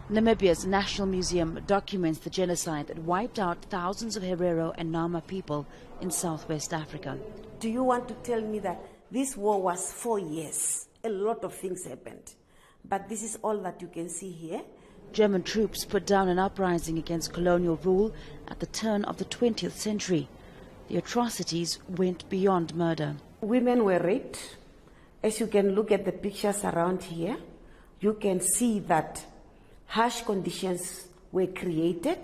Namibia's National Museum documents the genocide that wiped out thousands of Herero and Nama people in southwest Africa. Do you want to tell me that this war was 4 years? A lot of things happened. But this is all that you can see here. German troops put down an uprising against colonial rule at the turn of the 20th century. The atrocities went beyond murder. Women were raped. As you can look at the pictures around here, you can see that harsh conditions were created,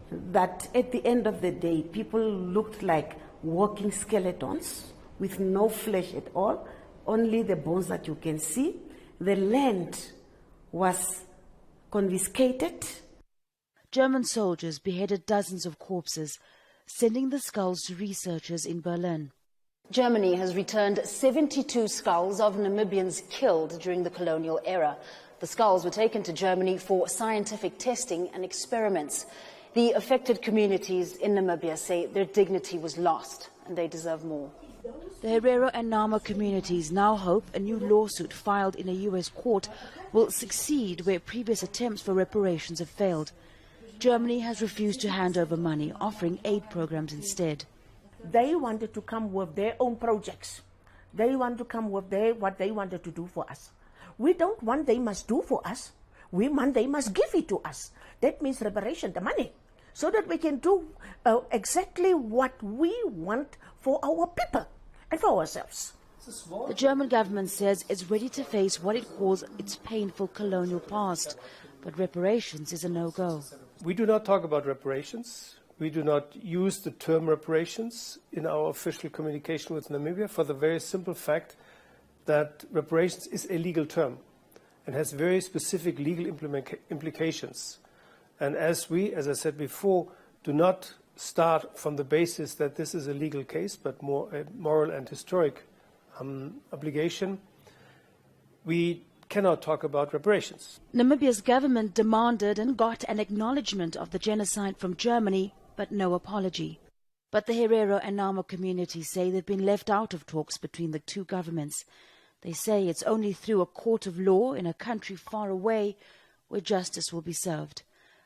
that at the end of the day, people looked like walking skeletons with no flesh at all, only the bones that you can see. The land was confiscated. German soldiers beheaded dozens of corpses, sending the skulls to researchers in Berlin. Germany has returned 72 skulls of Namibians killed during the colonial era. The skulls were taken to Germany for scientific testing and experiments. The affected communities in Namibia say their dignity was lost and they deserve more. The Herero and Nama communities now hope a new lawsuit filed in a U.S. court will succeed where previous attempts for reparations have failed. Germany has refused to hand over money, offering aid programs instead. They wanted to come with their own projects. They want to come with what they wanted to do for us. We don't want they must do for us. We want they must give it to us. That means reparation, the money, so that we can do exactly what we want for our people and for ourselves. The German government says it's ready to face what it calls its painful colonial past, but reparations is a no-go. We do not talk about reparations. We do not use the term reparations in our official communication with Namibia for the very simple fact that reparations is a legal term and has very specific legal implications. And as I said before, do not start from the basis that this is a legal case, but more a moral and historic obligation, we cannot talk about reparations. Namibia's government demanded and got an acknowledgement of the genocide from Germany, but no apology. But the Herero and Nama communities say they've been left out of talks between the two governments. They say it's only through a court of law in a country far away where justice will be served.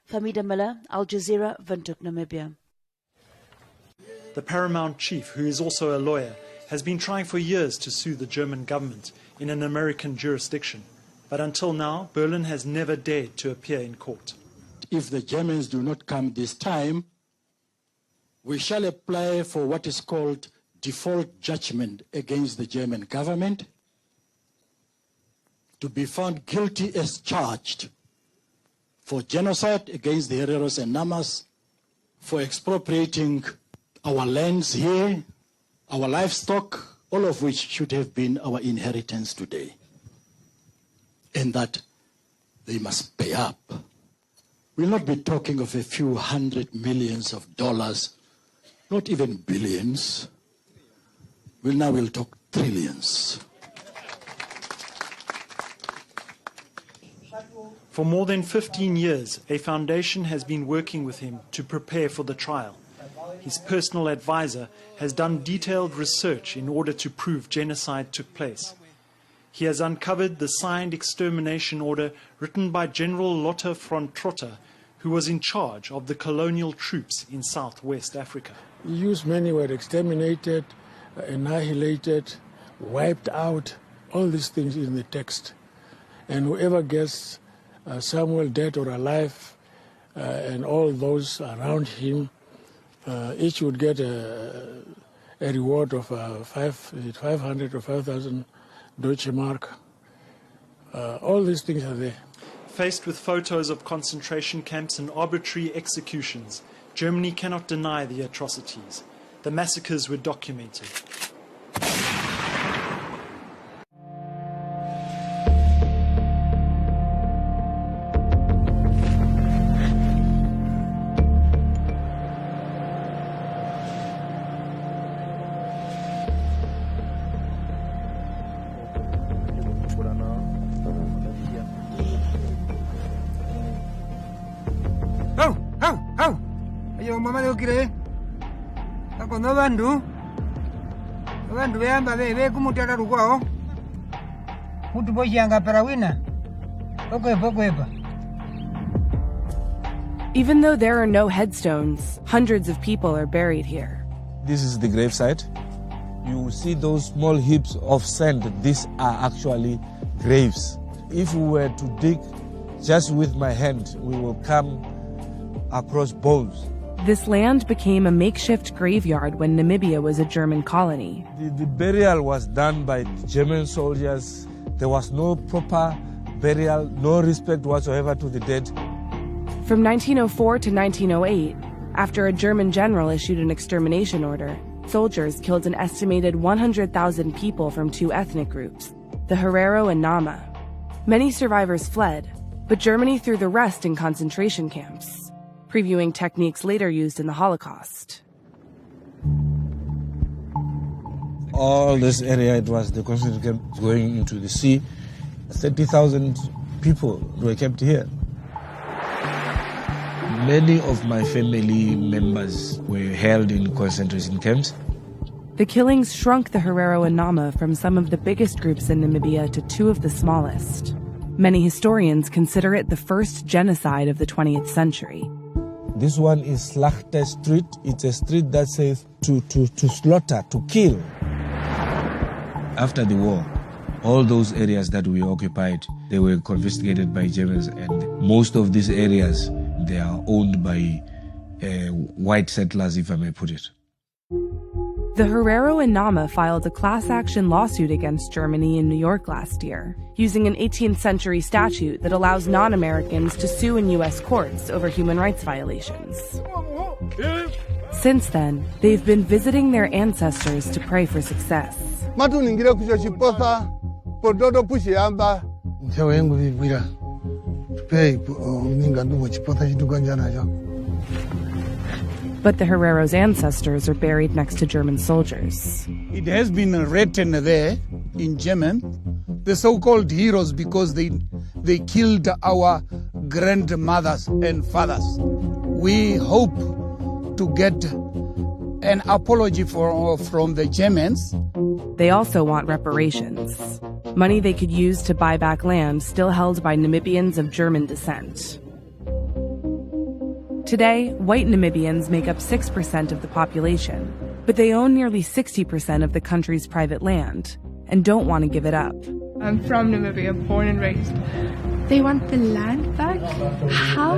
Famida Miller, Al Jazeera, Windhoek, Namibia. The paramount chief, who is also a lawyer, has been trying for years to sue the German government in an American jurisdiction. But until now, Berlin has never dared to appear in court. If the Germans do not come this time, we shall apply for what is called default judgment against the German government to be found guilty as charged for genocide against the Hereros and Namas, for expropriating our lands here, our livestock, all of which should have been our inheritance today, and that they must pay up. We'll not be talking of a few $100 million, not even billions. We'll talk trillions. For more than 15 years, a foundation has been working with him to prepare for the trial. His personal advisor has done detailed research in order to prove genocide took place. He has uncovered the signed extermination order written by General Lothar von Trotter, who was in charge of the colonial troops in southwest Africa. He used many words: exterminated, annihilated, wiped out, all these things in the text. And whoever gets Samuel dead or alive, and all those around him, each would get a reward of 500 or 5,000 Deutsche Mark. All these things are there. Faced with photos of concentration camps and arbitrary executions, Germany cannot deny the atrocities. The massacres were documented. Ayo mama leo kile akono bandu beamba bebe kumutata rukwao mutu boyanga para wina okwepa Even though there are no headstones, hundreds of people are buried here. This is the gravesite. You see those small heaps of sand. These are actually graves. If we were to dig just with my hand, we will come across bones. This land became a makeshift graveyard when Namibia was a German colony. The burial was done by the German soldiers. There was no proper burial, no respect whatsoever to the dead. From 1904 to 1908, after a German general issued an extermination order, soldiers killed an estimated 100,000 people from two ethnic groups, the Herero and Nama. Many survivors fled, but Germany threw the rest in concentration camps, previewing techniques later used in the Holocaust. All this area, it was the concentration camp going into the sea. 30,000 people were kept here. Many of my family members were held in concentration camps. The killings shrunk the Herero and Nama from some of the biggest groups in Namibia to two of the smallest. Many historians consider it the first genocide of the 20th century. This one is Slachte Street. It's a street that says to slaughter, to kill. After the war, all those areas that we occupied, they were confiscated by Germans, and most of these areas, they are owned by white settlers, if I may put it. The Herero and Nama filed a class action lawsuit against Germany in New York last year, using an 18th century statute that allows non-Americans to sue in U.S. courts over human rights violations. Since then, they've been visiting their ancestors to pray for success. But the Herero's ancestors are buried next to German soldiers. It has been written there in German, the so-called heroes, because they killed our grandmothers and fathers. We hope to get an apology from the Germans. They also want reparations, money they could use to buy back land still held by Namibians of German descent. Today, white Namibians make up 6% of the population, but they own nearly 60% of the country's private land and don't want to give it up. I'm from Namibia, born and raised. They want the land back? How?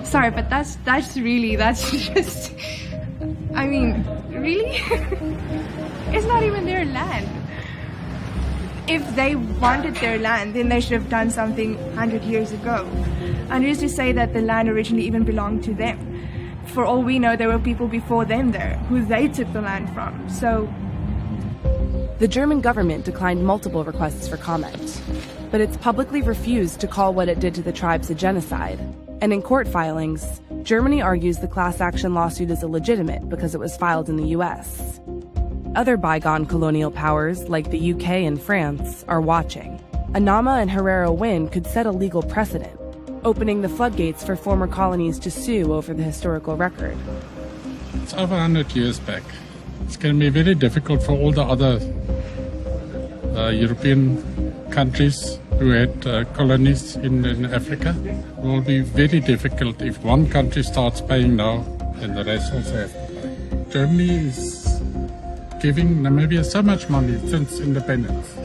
Sorry, but that's just, I mean, really? It's not even their land. If they wanted their land, then they should have done something 100 years ago. And who's to say that the land originally even belonged to them? For all we know, there were people before them there who they took the land from, so... The German government declined multiple requests for comment, but it's publicly refused to call what it did to the tribes a genocide. And in court filings, Germany argues the class action lawsuit is illegitimate because it was filed in the US. Other bygone colonial powers, like the UK and France, are watching. A Nama and Herero win could set a legal precedent, opening the floodgates for former colonies to sue over the historical record. It's over 100 years back. It's going to be very difficult for all the other European countries who had colonies in Africa. It will be very difficult if one country starts paying now and the rest also have to pay. Germany is giving Namibia so much money since independence,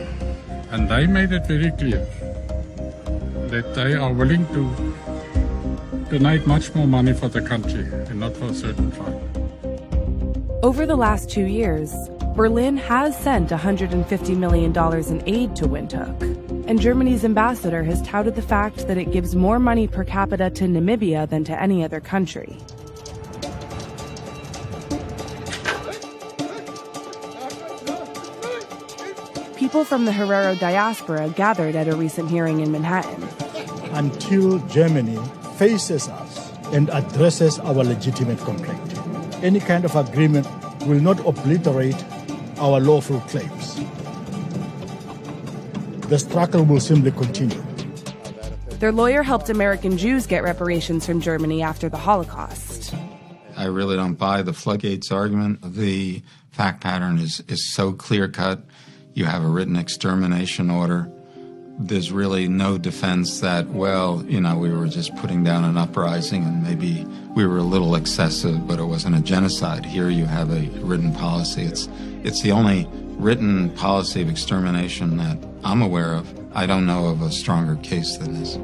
and they made it very clear that they are willing to donate much more money for the country and not for a certain tribe. Over the last 2 years, Berlin has sent $150 million in aid to Windhoek, and Germany's ambassador has touted the fact that it gives more money per capita to Namibia than to any other country. People from the Herero diaspora gathered at a recent hearing in Manhattan. Until Germany faces us and addresses our legitimate complaint, any kind of agreement will not obliterate our lawful claims. The struggle will simply continue. Their lawyer helped American Jews get reparations from Germany after the Holocaust. I really don't buy the floodgates argument. The fact pattern is so clear-cut. You have a written extermination order there's really no defense that, well, you know, we were just putting down an uprising and maybe we were a little excessive, but it wasn't a genocide. Here you have a written policy. It's the only written policy of extermination that I'm aware of. I don't know of a stronger case than this.